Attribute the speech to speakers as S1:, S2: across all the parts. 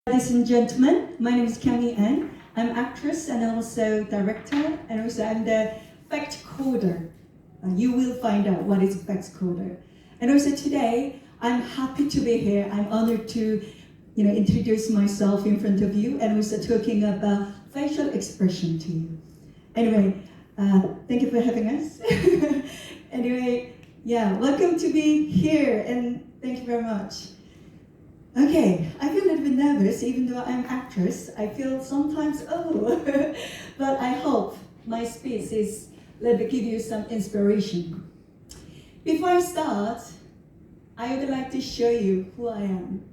S1: Ladies and gentlemen, my name is Kyounghee. I'm actress and also director, and also I'm the fact coder. You will find out what is a fact coder. And also today, I'm happy to be here. I'm honored to, introduce myself in front of you and also talking about facial expression to you. Anyway, thank you for having us. Anyway, welcome to be here and thank you very much. Okay, I feel a little bit nervous even though I'm actress. I feel sometimes, but I hope my speech is let me give you some inspiration. Before I start, I would like to show you who I am.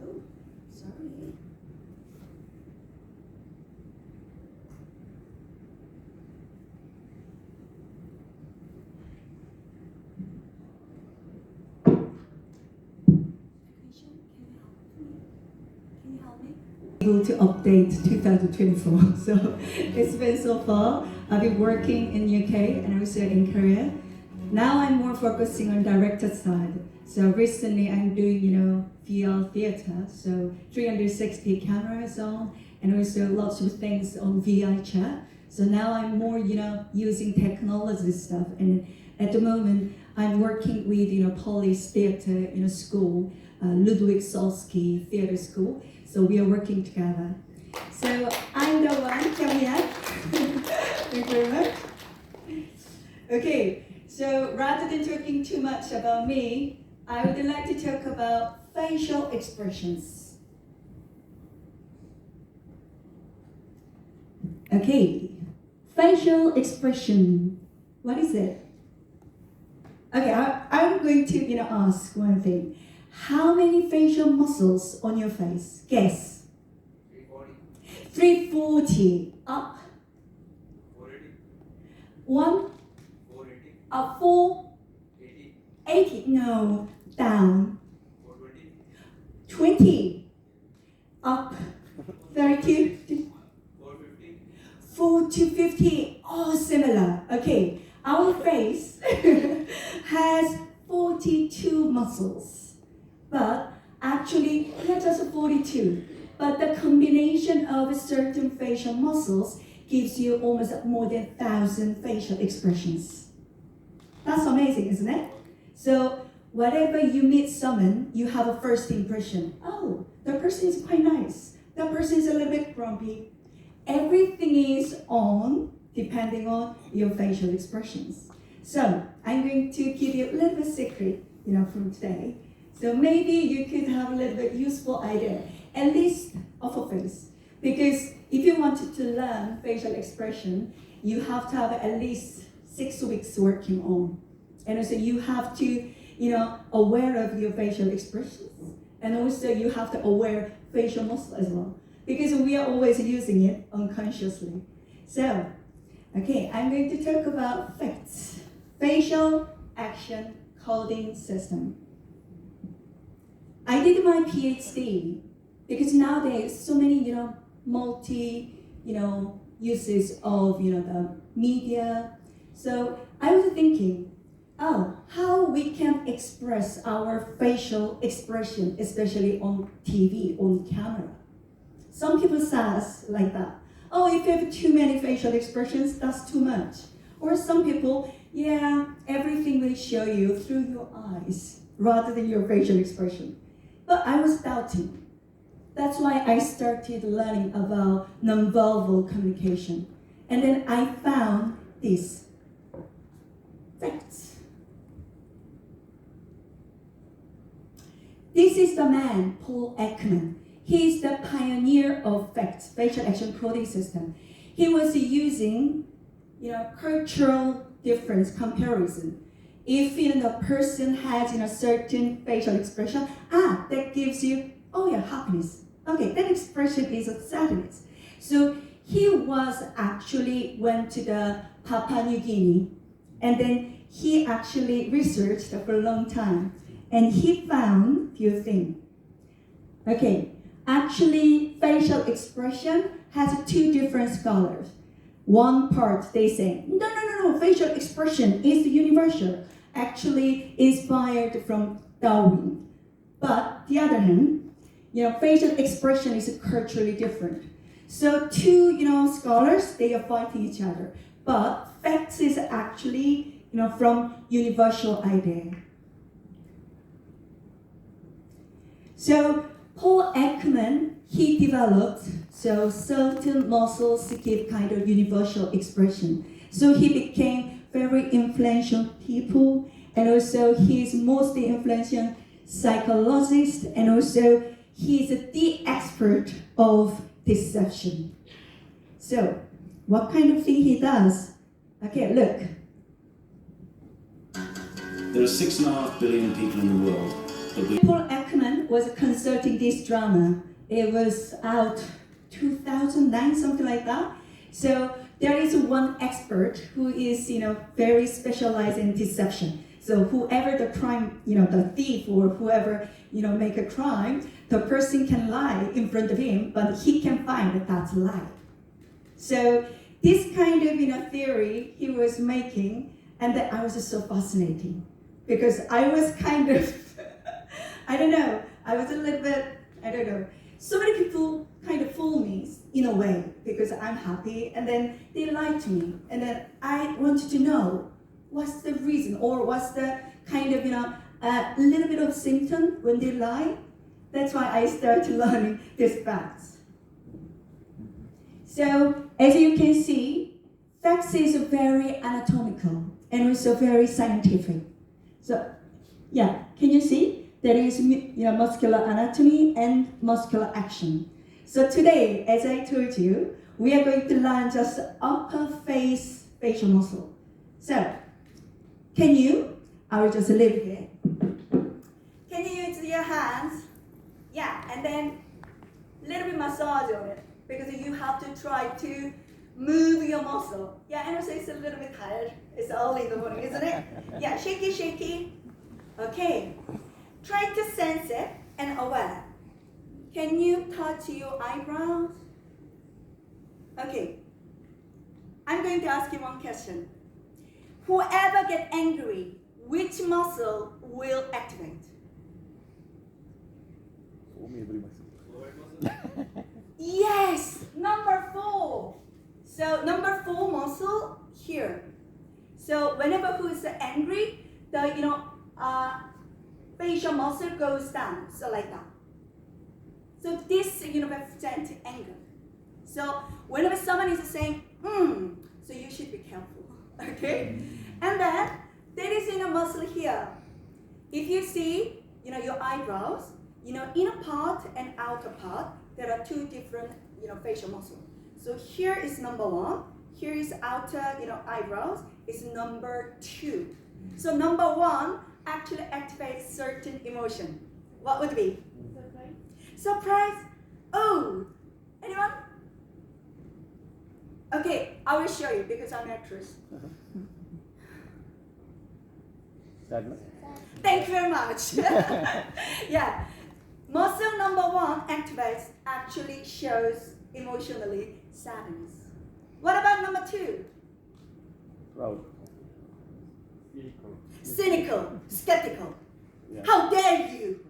S1: Oh, sorry. Able to update 2024. So it's been so far. I've been working in UK and also in Korea. Now I'm more focusing on director side. So recently I'm doing, VR theater. So 360 cameras on and also lots of things on VI chat. So now I'm more, using technology stuff. And at the moment I'm working with, Polish theater, school, Ludwig Solski Theater School. So we are working together. So I'm the one, Kyounghee. Thank you very much. Okay, so rather than talking too much about me, I would like to talk about facial expressions. Okay, facial expression, what is it? Okay, I'm going to ask one thing. How many facial muscles on your face? Guess.
S2: 340.
S1: 340. Up.
S2: 480.
S1: 1.
S2: 480.
S1: Up. 4.
S2: 80.
S1: 80. No. Down.
S2: 420.
S1: 20. Up. 30.
S2: 450.
S1: 4 to 50. All similar. Okay. Our face has 42 muscles. But actually, not just 42, but the combination of certain facial muscles gives you almost more than 1,000 facial expressions. That's amazing, isn't it? So whenever you meet someone, you have a first impression. Oh, that person is quite nice. That person is a little bit grumpy. Everything is on, depending on your facial expressions. So I'm going to give you a little bit secret, from today. So maybe you could have a little bit useful idea, at least of a face. Because if you wanted to learn facial expression, you have to have at least 6 weeks working on. And also you have to, aware of your facial expressions. And also you have to aware facial muscle as well. Because we are always using it unconsciously. So, okay, I'm going to talk about FACTS, Facial Action Coding System. I did my PhD because nowadays so many, multi, uses of, the media. So I was thinking, how we can express our facial expression, especially on TV, on camera. Some people say like that. Oh, if you have too many facial expressions, that's too much. Or some people, everything will show you through your eyes rather than your facial expression. But I was doubting. That's why I started learning about nonverbal communication. And then I found this. Facts. This is the man, Paul Ekman. He is the pioneer of FACTS, Facial Action Coding System. He was using, cultural difference comparison. If the person has a certain facial expression, that gives you, happiness. Okay, that expression is sadness. So he was actually went to the Papua New Guinea, and then he actually researched for a long time, and he found few things. Okay, actually facial expression has two different scholars. One part they say, no, facial expression is universal, actually inspired from Darwin. But the other hand, facial expression is culturally different. So two, scholars, they are fighting each other. But facts is actually, from universal idea. So Paul Ekman, he developed certain muscles to give kind of universal expression. So he became very influential people, and also he's mostly influential psychologist, and also he's the expert of deception. So what kind of thing he does? Okay, look.
S3: There are 6.5 billion people in the world.
S1: Paul Ekman was consulting this drama. It was out 2009, something like that. So there is one expert who is, very specialized in deception. So whoever the crime, the thief or whoever, make a crime, the person can lie in front of him, but he can find that that's a lie. So this kind of, theory he was making, and that I was just so fascinating because I was kind of, I don't know, I was a little bit, I don't know. So many people kind of fool me in a way because I'm happy, and then they lie to me, and then I wanted to know what's the reason or what's the kind of, a little bit of symptom when they lie. That's why I started learning these facts. So as you can see, facts is very anatomical and also very scientific. So yeah, can you see? There is muscular anatomy and muscular action. So today, as I told you, we are going to learn just upper face facial muscle. So, I will just leave here. Can you use your hands? Yeah, and then a little bit massage on it because you have to try to move your muscle. Yeah, and also it's a little bit tired. It's early in the morning, isn't it? Yeah, shaky, shaky. Okay. Try to sense it and aware. Can you touch your eyebrows? Okay. I'm going to ask you one question. Whoever gets angry, which muscle will activate?
S2: Forehead muscle.
S1: Yes, number 4. So number 4 muscle here. So whenever who is angry, the facial muscle goes down, so like that. So this represents anger. So whenever someone is saying, so you should be careful, okay? And then there is muscle here. If you see, your eyebrows, inner part and outer part, there are 2 different, facial muscles. So here is number 1. Here is outer, eyebrows. Is number 2. So number 1 actually activates certain emotion. What would it be? Surprise. Surprise? Oh, anyone? Okay, I will show you because I'm an actress.
S4: Sadness.
S1: Thank you very much. Yeah, muscle number 1 activates actually shows emotionally sadness. What about number 2?
S4: Proud.
S1: Cynical, skeptical.
S4: Yeah.
S1: How dare you?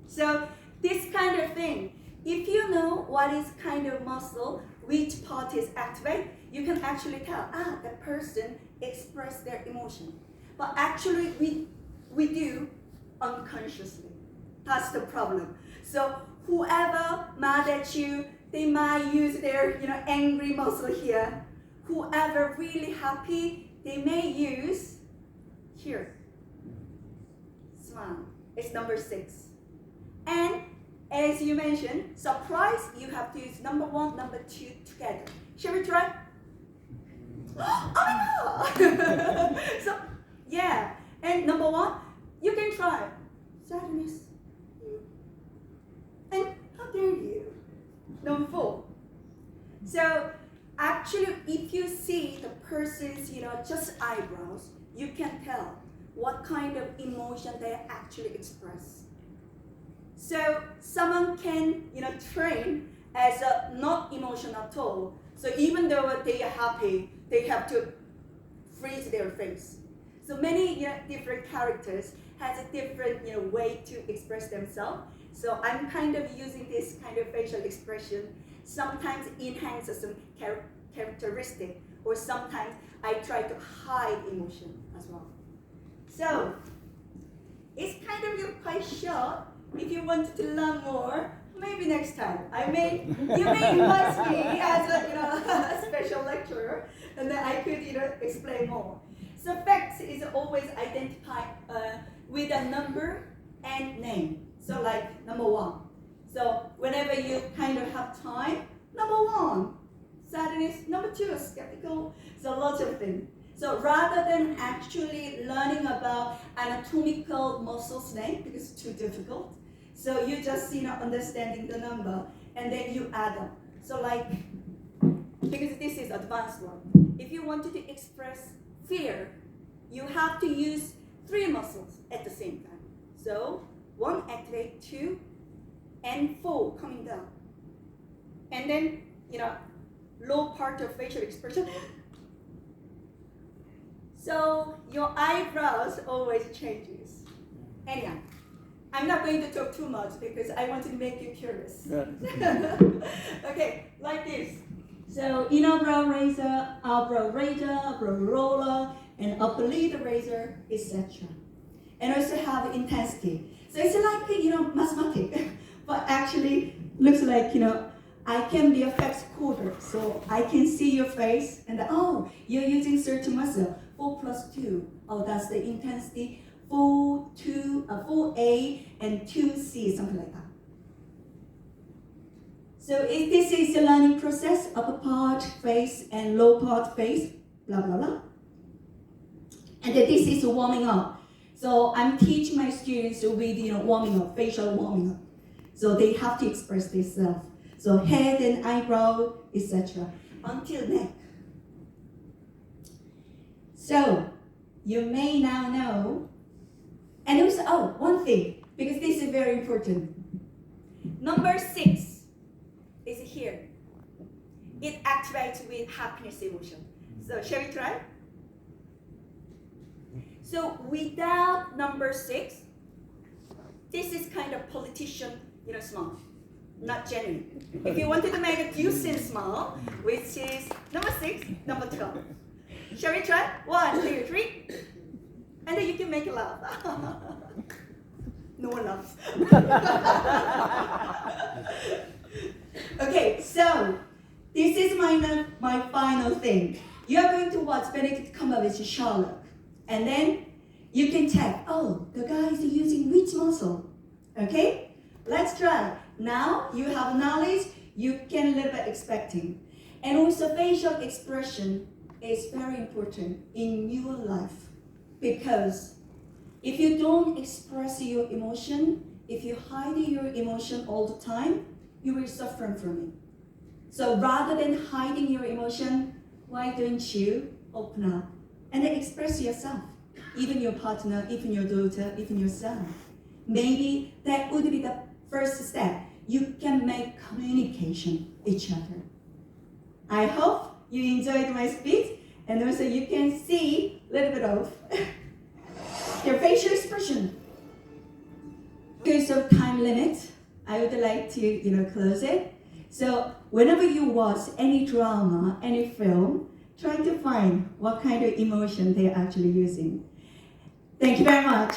S1: So this kind of thing, if you know what is kind of muscle, which part is activate, you can actually tell, the person expressed their emotion. But actually we do unconsciously. That's the problem. So whoever mad at you, they might use their angry muscle here. Whoever really happy, they may use here. Smile. It's number 6. And as you mentioned, surprise, you have to use number 1, number 2 together. Shall we try? Oh my god! So yeah, and number 1, you can try sadness. And how dare you? Number 4. So actually, if you see the person's, just eyebrows, you can tell what kind of emotion they actually express. So someone can, train as not emotional at all. So even though they are happy, they have to freeze their face. So many different characters has a different way to express themselves. So I'm kind of using this kind of facial expression. Sometimes enhances some characteristic, or sometimes I try to hide emotion as well. So it's kind of quite short. If you wanted to learn more, maybe next time you may invite me as a special lecturer, and then I could explain more. So facts is always identified with a number and name. So like number 1. So whenever you kind of have time, number 1, sadness, number 2, skeptical. So lots of things. So rather than actually learning about anatomical muscles name, because it's too difficult, so you just understanding the number and then you add up. So like, because this is advanced one, if you wanted to express fear, you have to use 3 muscles at the same time. So 1 activate, 2, and 4 coming down. And then, low part of facial expression. So your eyebrows always changes. Anyhow, I'm not going to talk too much because I want to make you curious.
S4: Yeah.
S1: Okay, like this. So inner brow razor, eyebrow roller, and upper lid razor, etc. And also have intensity. So it's like mathematics, but actually looks like I can be a fact quarter, so I can see your face and you're using certain muscle. 4 plus 2. Oh, that's the intensity. 4A and 2C, something like that. So this is the learning process, upper part face and low part face, blah, blah, blah. And then this is warming up. So I'm teaching my students with warming up, facial warming up. So they have to express themselves. So head and eyebrow, etc. until neck. So you may now know, and also, one thing, because this is very important. Number 6 is here. It activates with happiness emotion. So shall we try? So without number 6, this is kind of politician, smile, not genuine. If you wanted to make a decent smile, which is number 6, number 12. Shall we try? 1, 2, 3. And then you can make a laugh. No one laughs. Okay, so this is my final thing. You are going to watch Benedict Cumberbatch Sherlock. And then you can check, the guy is using which muscle. Okay? Let's try. Now you have knowledge, you can a little bit expecting. And also facial expression is very important in your life, because if you don't express your emotion, if you hide your emotion all the time, you will suffer from it. So rather than hiding your emotion, why don't you open up and then express yourself? Even your partner, even your daughter, even your son. Maybe that would be the first step. You can make communication each other. I hope you enjoyed my speech, and also you can see a little bit of your facial expression. Because of time limit, I would like to close it. So whenever you watch any drama, any film, try to find what kind of emotion they're actually using. Thank you very much.